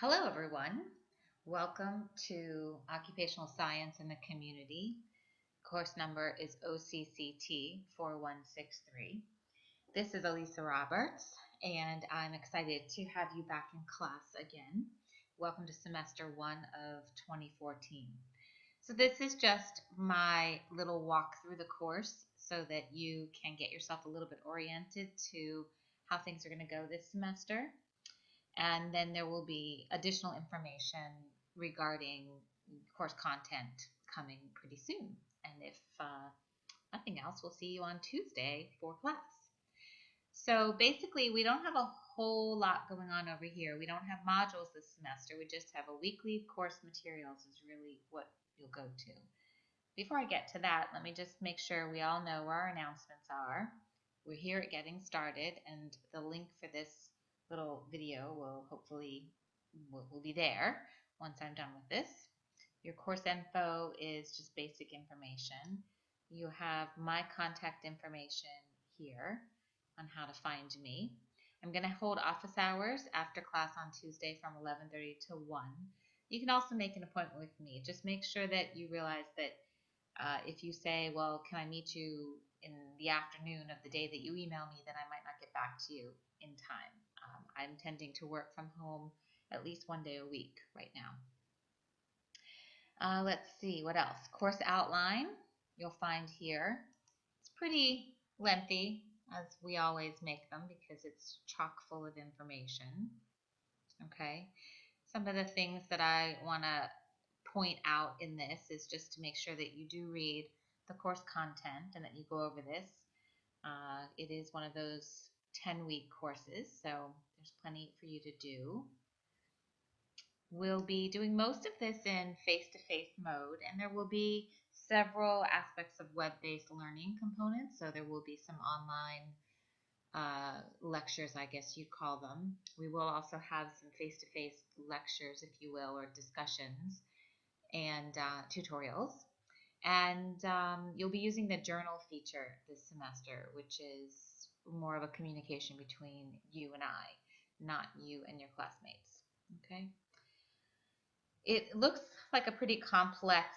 Hello, everyone. Welcome to Occupational Science in the Community. Course number is OCCT 4163. This is Elisa Roberts, and I'm excited to have you back in class again. Welcome to semester 1 of 2014. So this is just my little walk through the course so that you can get yourself a little bit oriented to how things are going to go this semester. And then there will be additional information regarding course content coming pretty soon. And if nothing else, we'll see you on Tuesday for class. So basically, we don't have a whole lot going on over here. We don't have modules this semester. We just have a weekly course materials is really what you'll go to. Before I get to that, let me just make sure we all know where our announcements are. We're here at Getting Started, and the link for this little video will hopefully will be there once I'm done with this. Your course info is just basic information. You have my contact information here on how to find me. I'm going to hold office hours after class on Tuesday from 11:30 to 1. You can also make an appointment with me. Just make sure that you realize that if you say, well, can I meet you in the afternoon of the day that you email me, then I might not get back to you in time. I'm tending to work from home at least one day a week right now. Let's see, what else? Course outline, you'll find here. It's pretty lengthy, as we always make them, because it's chock full of information. Okay, some of the things that I want to point out in this is just to make sure that you do read the course content and that you go over this. It is one of those 10-week courses, so there's plenty for you to do. We'll be doing most of this in face-to-face mode, and there will be several aspects of web-based learning components. So there will be some online lectures, I guess you'd call them. We will also have some face-to-face lectures, if you will, or discussions and tutorials. And you'll be using the journal feature this semester, which is more of a communication between you and I, not you and your classmates. Okay. It looks like a pretty complex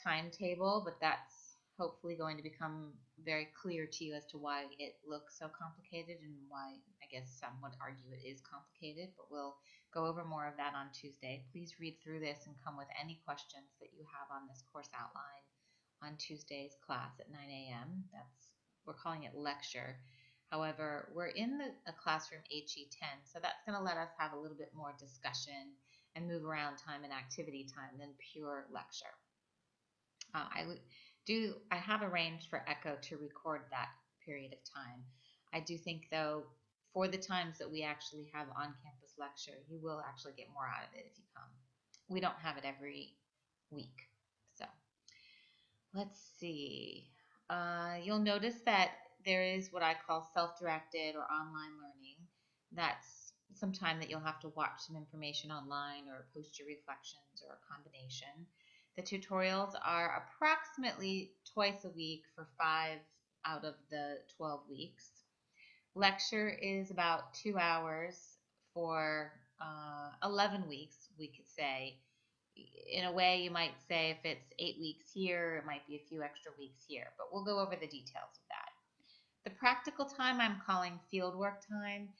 timetable, but that's hopefully going to become very clear to you as to why it looks so complicated and why I guess some would argue it is complicated, but we'll go over more of that on Tuesday. Please read through this and come with any questions that you have on this course outline on Tuesday's class at 9 a.m. We're calling it lecture. However, we're in a classroom HE10, so that's going to let us have a little bit more discussion and move around time and activity time than pure lecture. I have arranged for Echo to record that period of time. I do think, though, for the times that we actually have on-campus lecture, you will actually get more out of it if you come. We don't have it every week. So let's see. You'll notice that there is what I call self-directed or online learning. That's some time that you'll have to watch some information online or post your reflections or a combination. The tutorials are approximately twice a week for 5 out of the 12 weeks. Lecture is about 2 hours for 11 weeks, we could say. In a way, you might say if it's 8 weeks here, it might be a few extra weeks here, but we'll go over the details of that. The practical time I'm calling fieldwork time.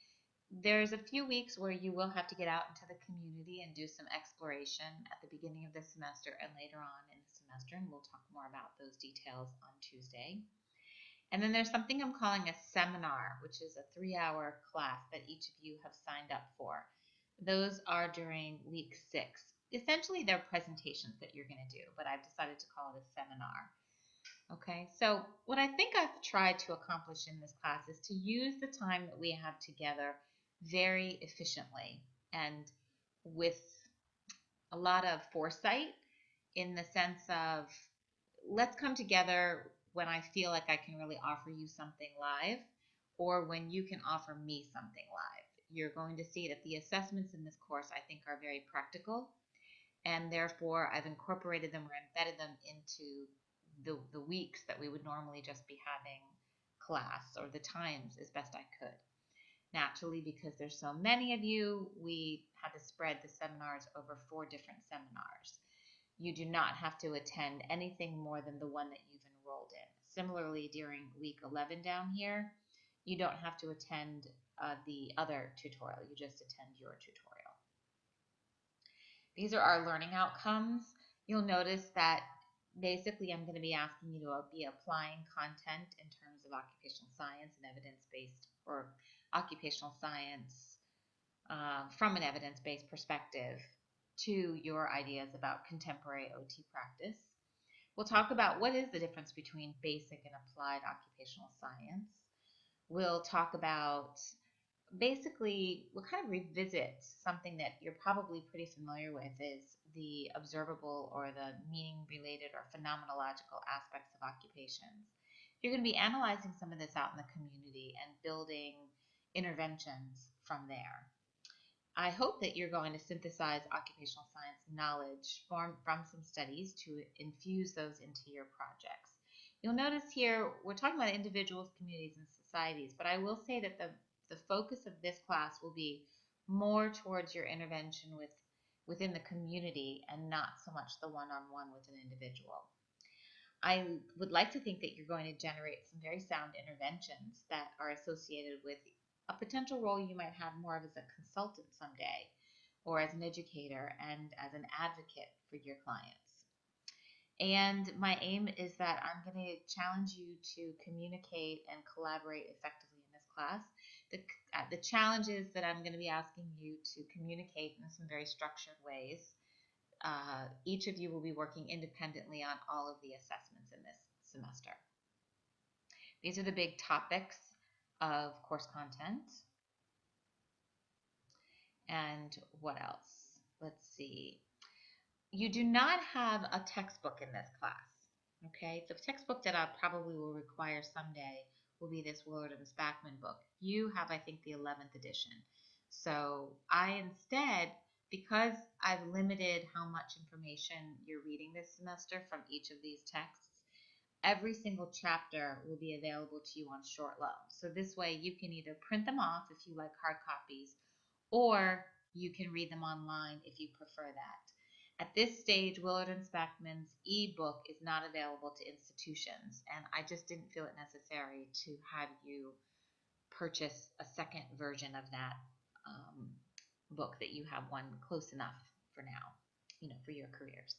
There's a few weeks where you will have to get out into the community and do some exploration at the beginning of the semester and later on in the semester, and we'll talk more about those details on Tuesday. And then there's something I'm calling a seminar, which is a 3-hour class that each of you have signed up for. Those are during week 6. Essentially, they're presentations that you're going to do, but I've decided to call it a seminar. Okay, so what I think I've tried to accomplish in this class is to use the time that we have together very efficiently and with a lot of foresight, in the sense of let's come together when I feel like I can really offer you something live, or when you can offer me something live. You're going to see that the assessments in this course I think are very practical, and therefore I've incorporated them or embedded them into the weeks that we would normally just be having class, or the times as best I could. Naturally, because there's so many of you, we had to spread the seminars over 4 different seminars. You do not have to attend anything more than the one that you've enrolled in. Similarly, during week 11 down here, you don't have to attend the other tutorial. You just attend your tutorial. These are our learning outcomes. You'll notice that basically I'm going to be asking you to be applying content in terms of occupational science and evidence-based, or occupational science from an evidence-based perspective to your ideas about contemporary OT practice. We'll talk about what is the difference between basic and applied occupational science. We'll talk about, basically, we'll kind of revisit something that you're probably pretty familiar with, is the observable or the meaning-related or phenomenological aspects of occupations. You're going to be analyzing some of this out in the community and building interventions from there. I hope that you're going to synthesize occupational science knowledge from some studies to infuse those into your projects. You'll notice here we're talking about individuals, communities, and societies, but I will say that the focus of this class will be more towards your intervention within the community and not so much the one-on-one with an individual. I would like to think that you're going to generate some very sound interventions that are associated with a potential role you might have more of as a consultant someday, or as an educator and as an advocate for your clients. And my aim is that I'm going to challenge you to communicate and collaborate effectively in this class. The challenge is that I'm going to be asking you to communicate in some very structured ways. Each of you will be working independently on all of the assessments in this semester. These are the big topics of course content. And what else? Let's see. You do not have a textbook in this class. Okay, the textbook that I probably will require someday will be this Willard and Spackman book. You have, I think, the 11th edition. So I instead, because I've limited how much information you're reading this semester from each of these texts, every single chapter will be available to you on short loan. So this way you can either print them off if you like hard copies, or you can read them online if you prefer that. At this stage, Willard and Spackman's ebook is not available to institutions, and I just didn't feel it necessary to have you purchase a second version of that book, that you have one close enough for now, for your careers.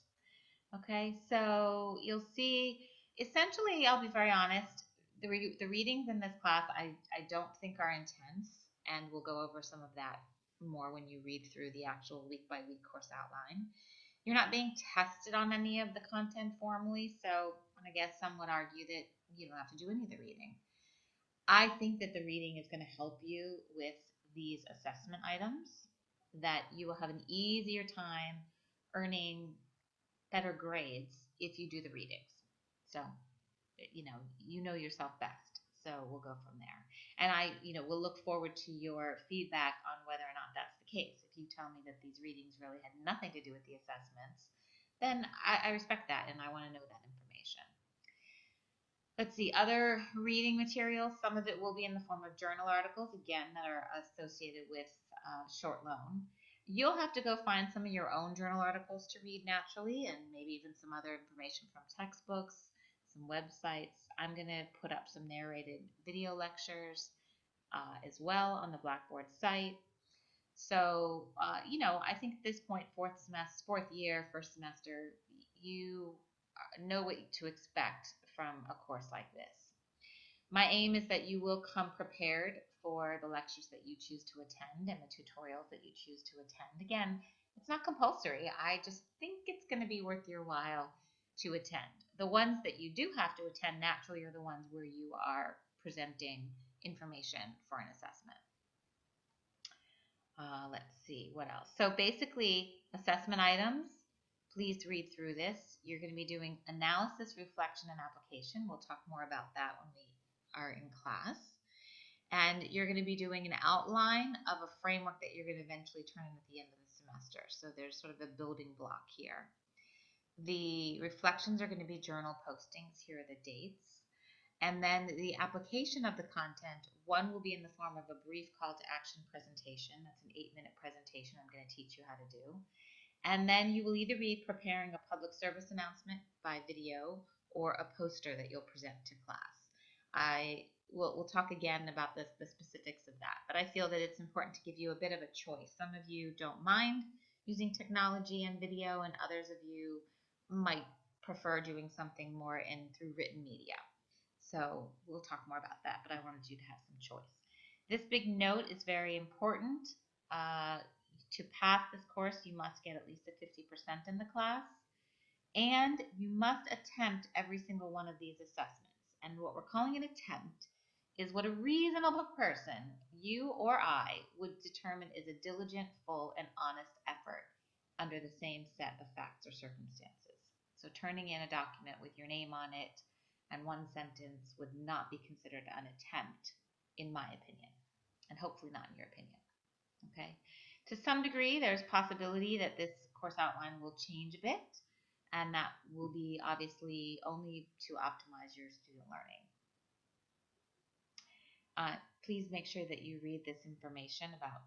Okay, so you'll see, essentially, I'll be very honest, the readings in this class I don't think are intense, and we'll go over some of that more when you read through the actual week-by-week course outline. You're not being tested on any of the content formally, so I guess some would argue that you don't have to do any of the reading. I think that the reading is going to help you with these assessment items, that you will have an easier time earning better grades if you do the readings. So, you know yourself best. So we'll go from there. And we'll look forward to your feedback on whether or not that's the case. If you tell me that these readings really had nothing to do with the assessments, then I respect that, and I want to know that information. Let's see, other reading materials. Some of it will be in the form of journal articles, again, that are associated with short loan. You'll have to go find some of your own journal articles to read naturally, and maybe even some other information from textbooks, some websites. I'm going to put up some narrated video lectures as well on the Blackboard site. So, I think at this point, fourth year, first semester, you know what to expect from a course like this. My aim is that you will come prepared for the lectures that you choose to attend and the tutorials that you choose to attend. Again, it's not compulsory. I just think it's going to be worth your while to attend. The ones that you do have to attend naturally are the ones where you are presenting information for an assessment. Let's see, what else? So basically, assessment items. Please read through this. You're going to be doing analysis, reflection, and application. We'll talk more about that when we are in class. And you're going to be doing an outline of a framework that you're going to eventually turn in at the end of the semester. So there's sort of a building block here. The reflections are going to be journal postings. Here are the dates. And then the application of the content, one will be in the form of a brief call to action presentation. That's an 8-minute presentation I'm going to teach you how to do. And then you will either be preparing a public service announcement by video or a poster that you'll present to class. We'll talk again about the specifics of that, but I feel that it's important to give you a bit of a choice. Some of you don't mind using technology and video, and others of you might prefer doing something more through written media. So we'll talk more about that, but I wanted you to have some choice. This big note is very important. To pass this course, you must get at least a 50% in the class, and you must attempt every single one of these assessments. And what we're calling an attempt is what a reasonable person, you or I, would determine is a diligent, full, and honest effort under the same set of facts or circumstances. So turning in a document with your name on it and one sentence would not be considered an attempt, in my opinion, and hopefully not in your opinion. Okay. To some degree, there's possibility that this course outline will change a bit, and that will be obviously only to optimize your student learning. Please make sure that you read this information about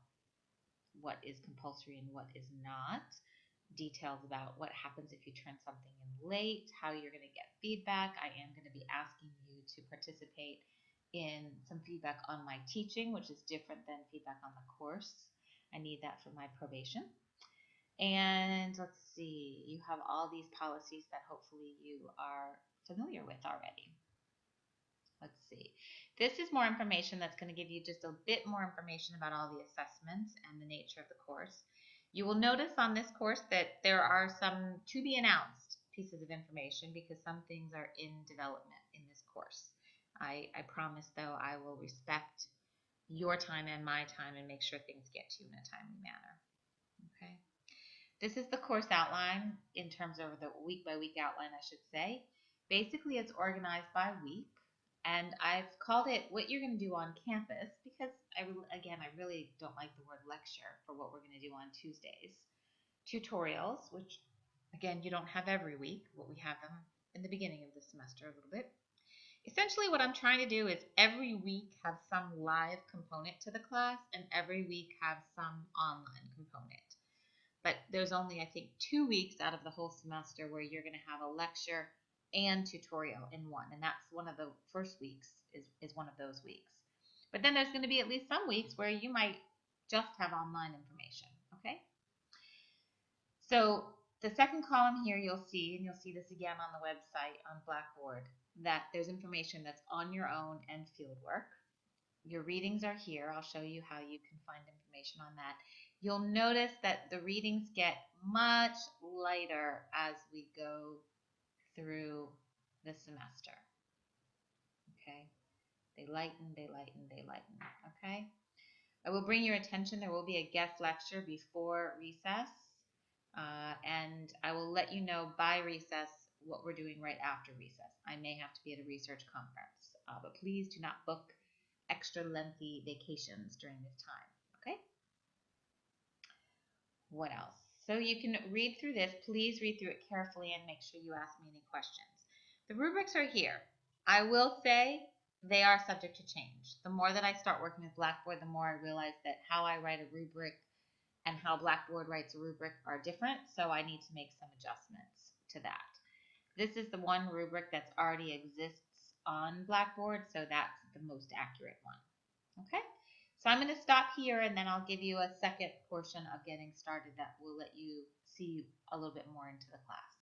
what is compulsory and what is not, details about what happens if you turn something in late, how you're going to get feedback. I am going to be asking you to participate in some feedback on my teaching, which is different than feedback on the course. I need that for my probation. And let's see, you have all these policies that hopefully you are familiar with already. Let's see. This is more information that's going to give you just a bit more information about all the assessments and the nature of the course. You will notice on this course that there are some to be announced pieces of information because some things are in development in this course. I promise, though, I will respect your time and my time and make sure things get to you in a timely manner. Okay. This is the course outline in terms of the week-by-week outline, I should say. Basically, it's organized by week. And I've called it what you're going to do on campus because, I really don't like the word lecture for what we're going to do on Tuesdays. Tutorials, which, again, you don't have every week, but we have them in the beginning of the semester a little bit. Essentially, what I'm trying to do is every week have some live component to the class and every week have some online component. But there's only, I think, 2 weeks out of the whole semester where you're going to have a lecture and tutorial in one, and that's one of the first weeks is one of those weeks. But then there's going to be at least some weeks where you might just have online information. Okay, so the second column here you'll see, and you'll see this again on the website on Blackboard, that there's information that's on your own and fieldwork. Your readings are here. I'll show you how you can find information on that. You'll notice that the readings get much lighter as we go through the semester. Okay, they lighten, they lighten, they lighten. Okay, I will bring your attention. There will be a guest lecture before recess, and I will let you know by recess what we're doing right after recess. I may have to be at a research conference, but please do not book extra lengthy vacations during this time. Okay. What else? So you can read through this. Please read through it carefully and make sure you ask me any questions. The rubrics are here. I will say they are subject to change. The more that I start working with Blackboard, the more I realize that how I write a rubric and how Blackboard writes a rubric are different, so I need to make some adjustments to that. This is the one rubric that already exists on Blackboard, so that's the most accurate one. Okay? So I'm going to stop here and then I'll give you a second portion of getting started that will let you see a little bit more into the class.